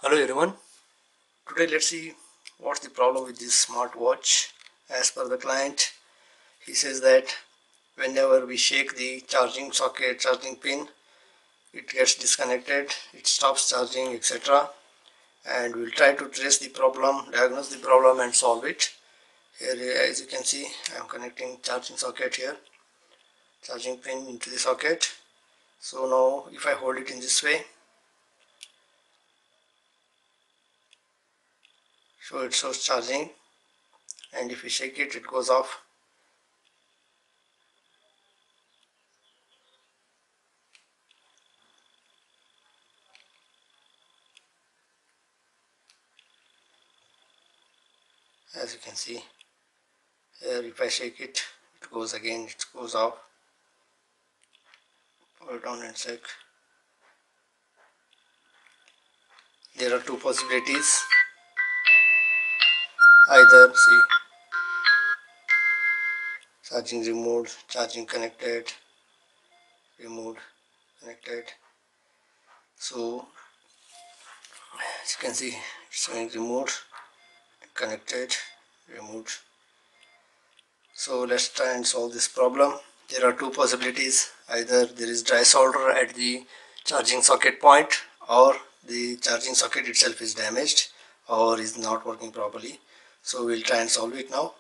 Hello everyone. Today let's see what's the problem with this smartwatch. As per the client, he says that whenever we shake the charging socket, charging pin, it gets disconnected, it stops charging, etc. And we'll try to trace the problem, diagnose the problem and solve it. Here, as you can see, I am connecting charging socket here, charging pin into the socket. So now if I hold it in this way, so it shows charging, and if we shake it, it goes off. As you can see here, if I shake it, it goes again, it goes off. Hold on and check. There are two possibilities. Either see, charging removed, charging connected, removed, connected. So as you can see, it's showing removed, connected, removed. So let's try and solve this problem. There are two possibilities. Either there is dry solder at the charging socket point, or the charging socket itself is damaged or is not working properly. So we'll try and solve it now.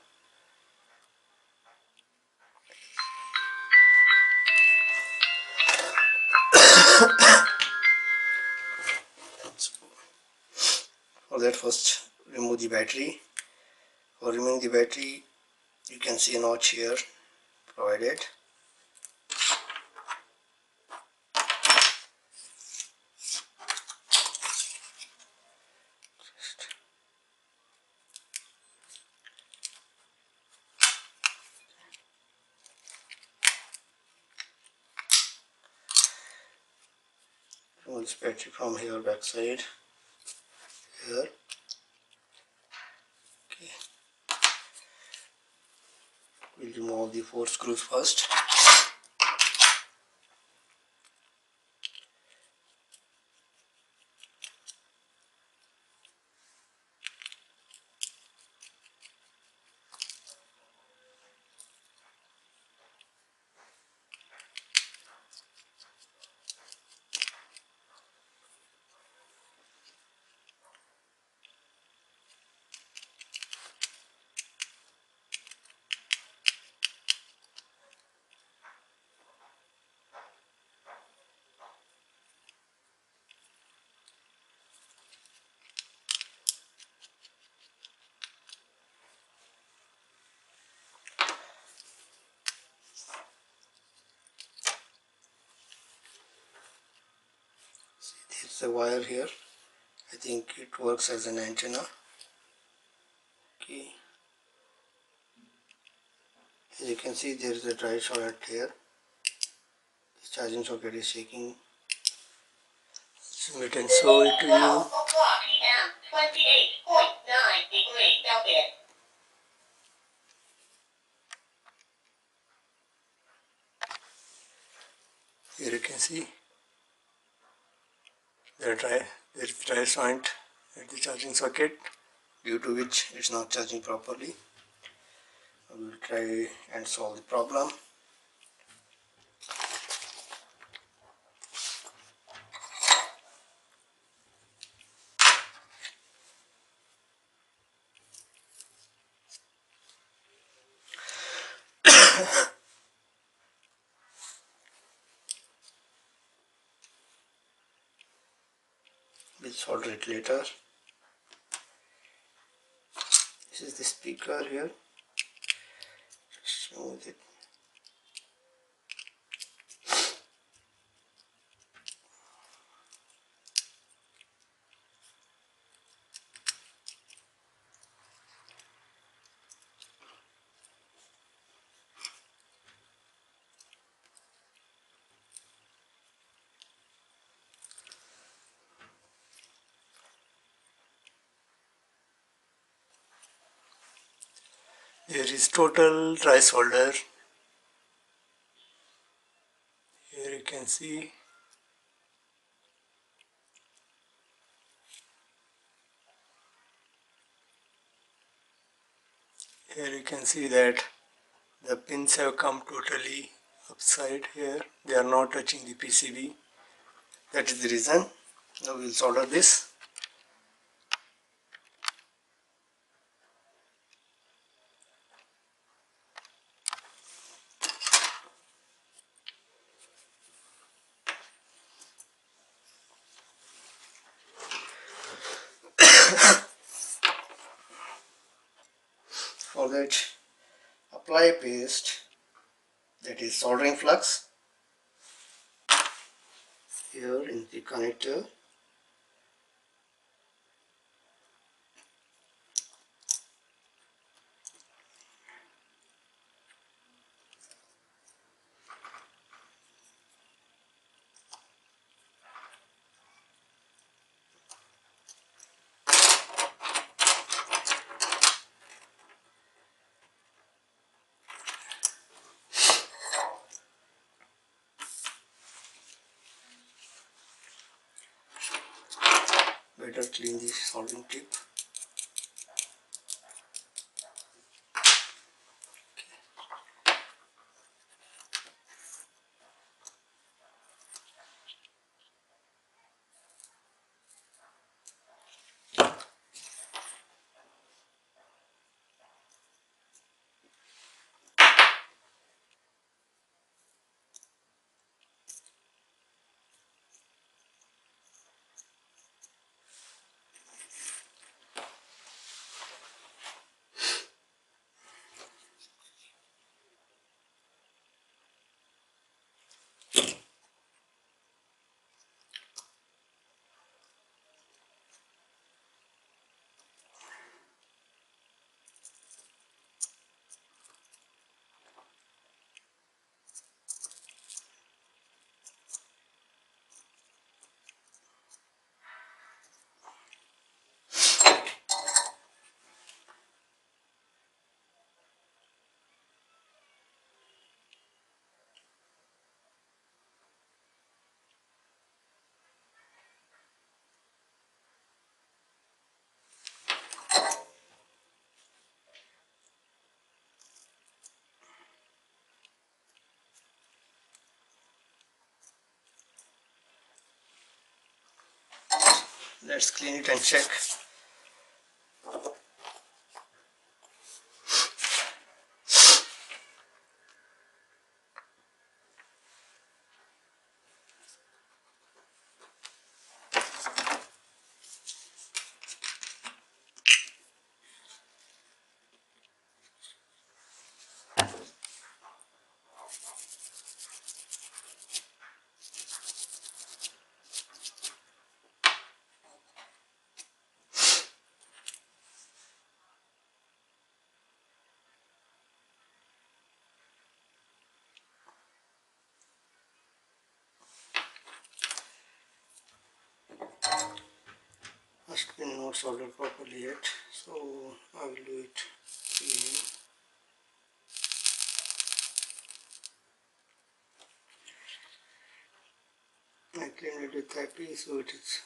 For that, first remove the battery. For removing the battery, you can see a notch here provided. Remove this battery from here, back side here. Okay, we'll remove the 4 screws first. See, there's a wire here. I think it works as an antenna. Okay, as you can see, there is a dry socket here. The charging socket is shaking. So we can show it to you. 12 o'clock p.m. 28.9 degree Celsius. Here you can see there's dry joint at the charging socket, due to which it's not charging properly. We will try and solve the problem. We'll solder it later. This is the speaker here. Just remove it. There is total dry solder. Here you can see Here you can see that the pins have come totally upside here. They are not touching the PCB. That is the reason. Now we will solder this. For that, apply paste, that is soldering flux, here in the connector. Better clean the soldering tip. Let's clean it and check. Must be not soldered properly yet, so I will do it cleaning. I cleaned it with happy, so it is.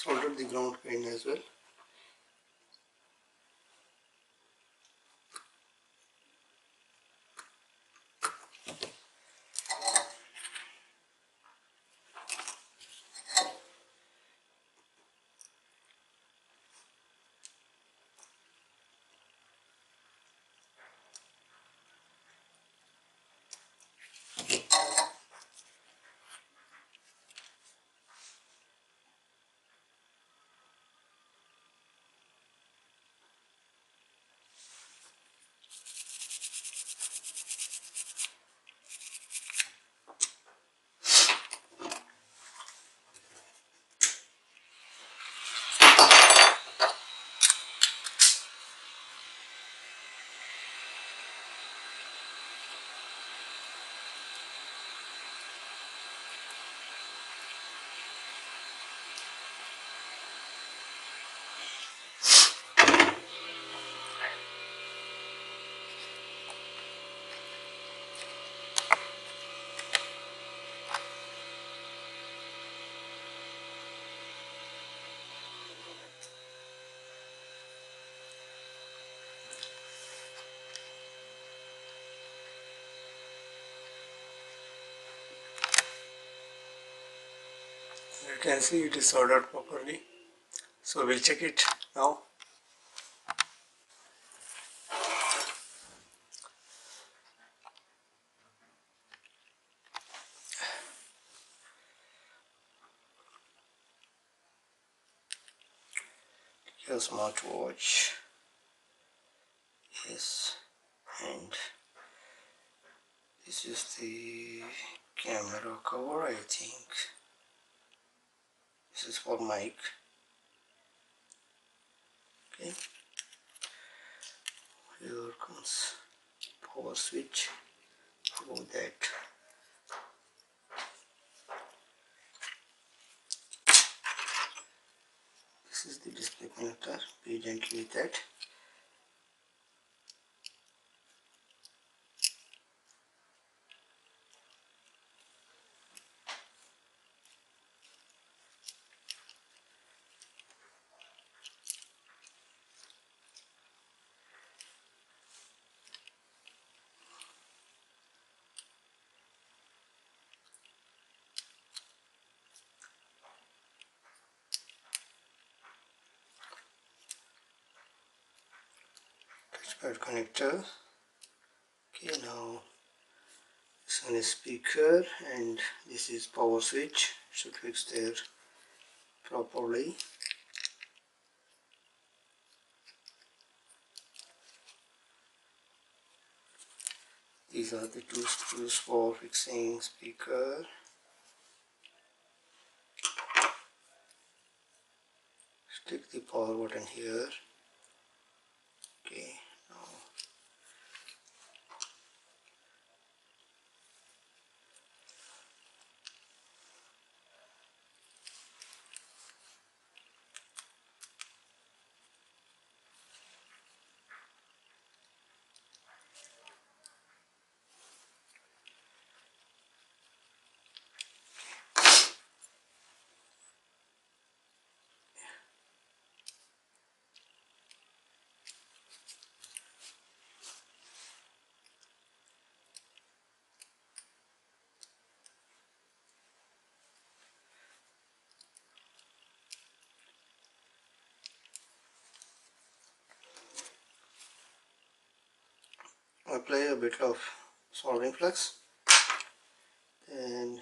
Soldered the ground pin as well. can see it is soldered properly, so we'll check it now. Your smartwatch, yes, and this is the camera cover. I think this is for mic. Okay, here comes power switch. Remove that. This is the display connector. Be gentle with that. Touchpad connector. Okay, now this one is speaker and this is power switch. Should fix there properly. These are the two screws for fixing speaker. Stick the power button here. Okay, now apply a bit of soldering flux, and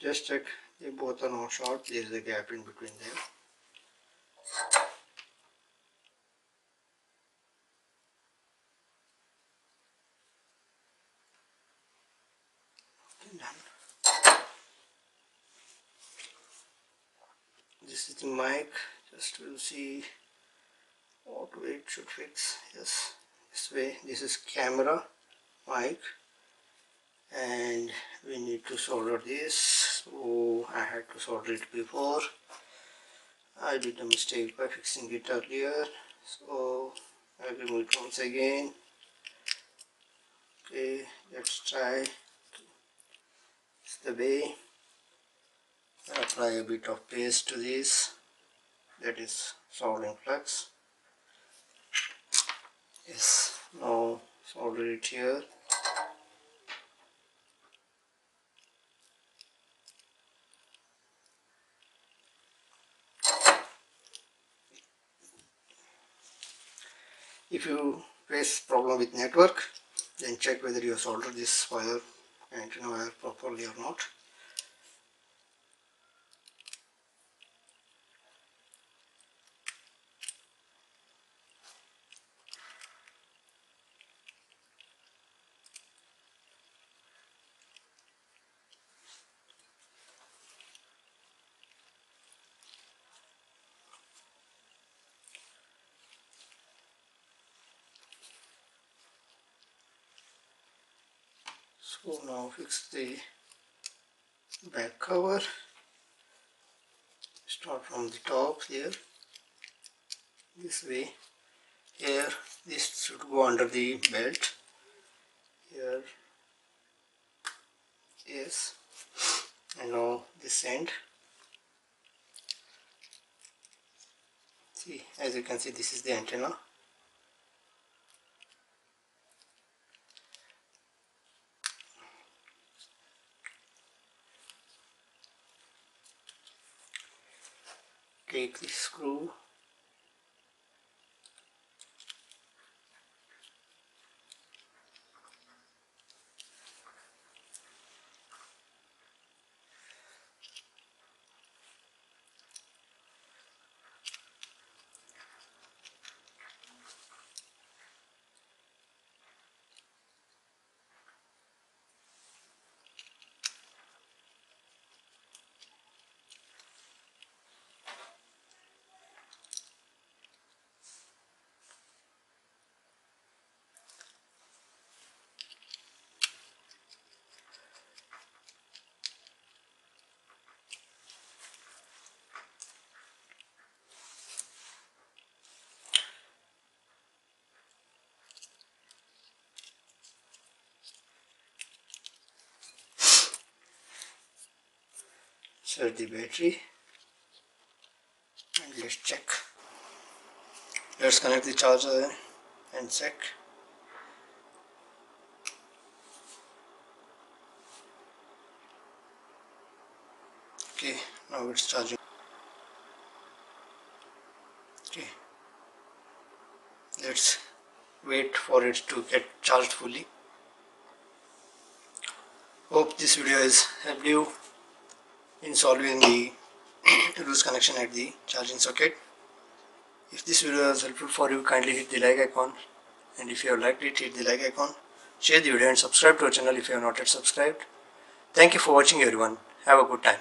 just check they both are not short. There is a gap in between them. Okay, done. This is the mic. Just to see what way it should fix. Yes, this way. This is camera, mic, and we need to solder this. So I had to solder it before. I did a mistake by fixing it earlier, so I'll remove it once again. Okay, let's try. It's the way. Apply a bit of paste to this, that is soldering flux. Yes, now solder it here. If you face problem with network, then check whether you solder this wire and wire properly or not. So now fix the back cover. Just Start from the top here, this way. Here this should go under the belt. Here, yes, and now this end. See, as you can see, this is the antenna. Take the screw, insert the battery, and let's check. Let's connect the charger and check. Okay, now it's charging. Okay, let's wait for it to get charged fully. Hope this video has helped you in solving the loose connection at the charging socket. If this video was helpful for you, kindly hit the like icon, and if you have liked it, hit the like icon, share the video and subscribe to our channel if you have not yet subscribed. Thank you for watching everyone. Have a good time.